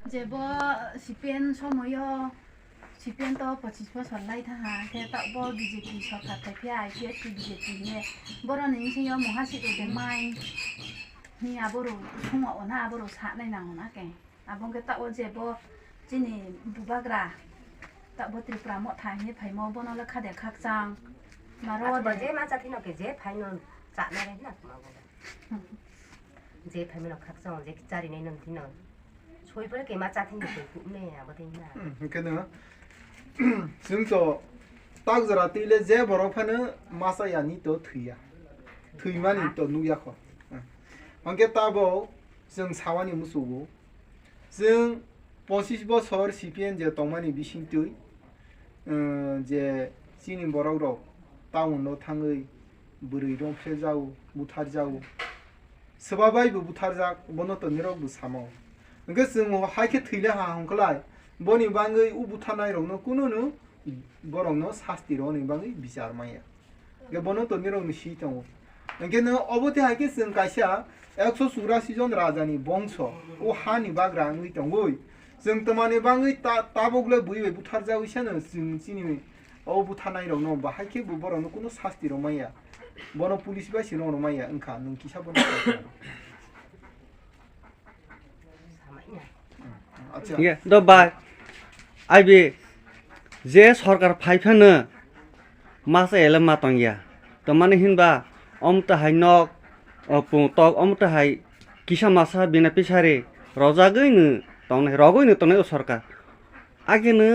제보 시변 소모요 시변도 버치고 설라이 타하 대답보 BJP 서카 대피아 IPS BJP에 뭐라는 인생요 뭐하시도 대마이 니 아보로 통화 오나 아보로 사내 나오나 게 아봉게 따오 제보 지니 부바그라 따보 트리프라 모타 니 파이모 보노라 카데 각상 마로 제 맞아 티노 제 파이노 짜내래 나 제 파이노 각성 제 자리 내는 티노 소이버게 맞아 티노 네 아버지나 그는 지금도 딱저라 띠레 제 버럭파는 마사야니 또 트이야 트이만이 또 누야코 안게 따보 정 사완이 무수고 정 보시시보 서울 CPN 제 동만이 미신뜨이 제 신인 버럭로 다운로 탕의 브르이롱 페자우 무타르자우 스바바이브 무타르자 모노또 니로부 사모 그래서 뭐 하이케 트이레 하한클라이 보니 방의 우부타나이롱노 꾸누누 버럭노 사스티로니 방의 비자르마야 그 모노또 니로는 시정오 그게는 어버테 하이케 쓴 가시아 엑소 수라 시존 라자니 봉초 오 하니 바그랑의 동고이 정토마니 방의 따보글레 부이베 부타르자우 샤는 진진이 어부타나이롱노 바 하이케 부버럭노 꾸누 사스티로마야 보노 폴리스바 시노노마야 응카 능 기샤보노 이게 너 봐. 아이비 제 सरकार फाइफानो मासा एले मातंगिया त माने हिनबा अमता हाइनक पुंतक अमता हाइ किसा मासा बिना पिसारे रजागैनो तंनाय रगैनो तंनाय सरकार आगेनो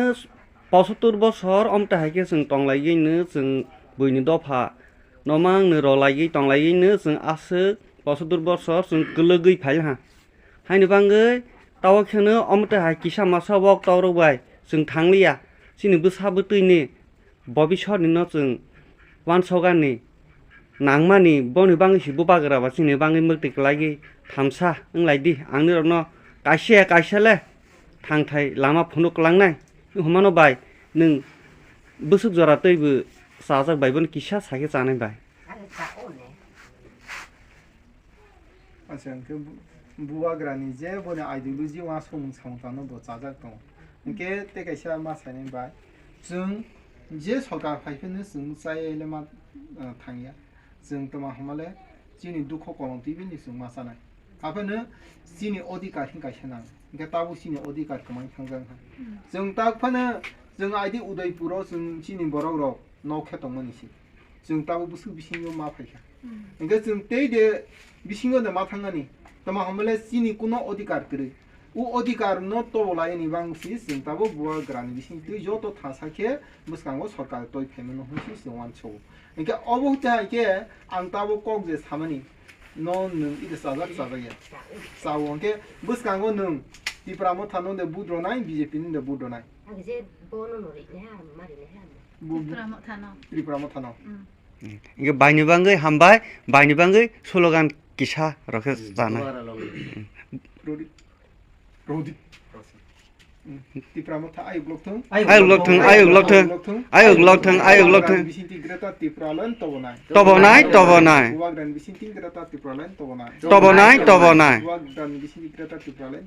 75 बছर अमता हाइके जों तंलायैनो जों बैनि दफा नमांनो रलायै तंलायैनो जों आसो 75 बছर जों गोलगै फाइलहा हाइनो बांगै तावखनो अमता हाइ किसा मासा वक तावरबाय जों थांलिया सिनोबो साबोतैनि भबिष्यनि न जों वानसगानि नांमानि बनि बाङै सिबो बागराबा सिनो बाङै मोक्तिक लागि थामसा ओंलायदि आंनो रनो काइसेले थांथाय लामा फुनुक लांनाय हमानो बाय नों बोसुक जरा तैबो साजाक बायबन किसा साके जानाय बाय आच्छा 그 부와그라니 제 보내 아이디올로지 와 소문 상담은 뭐 자작동 이게 때가 시아 마사는 바증 제 서가 파이프는 승사에만 당이야 증도마 하말에 진이 두코 거론 디빈이 승 마사나 앞에는 진이 어디가 hin가 현황 그러니까 따고 진이 어디가 그만 상상한 증 딱파는 증 아이디 우대পু로 증 진이 뭐라고 넣겠던 거니시 증 따고 무슨 비신요 마파이야 그러니까 증 때에 비신거는 마탕가니 तमा हमले सिनी कुनो अधिकार करे उ अधिकार न तो बोलायनि बांगसि सिं ताबो बुआ ग्रानि बिसिं तु जो तो थासाखे मुस्कांगो सरकार तोय फेमन होसि सिवान छौ इके अबोता इके आं ताबो कक जे सामनि न नों इदे साजा साजाया सावंके मुस्कांगो नों तिप्रा मोथा न दे बुद्रनाय बीजेपी नि दे बुद्रनाय जे बोनो नरि ने हा मारि ने हा तिप्रा मोथा न इके बायनि बांगै हामबाय बायनि बांगै स्लोगान किसा रखे जाना रोदी तिप्रा मोथा आयुग लक्थं बिसिंति ग्रेटा तिप्रालन तबनाय वागदान बिसिंति ग्रेटा तिप्रालन तबनाय तबनाय वागदान बिसिंति ग्रेटा तिप्रालन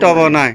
तबनाय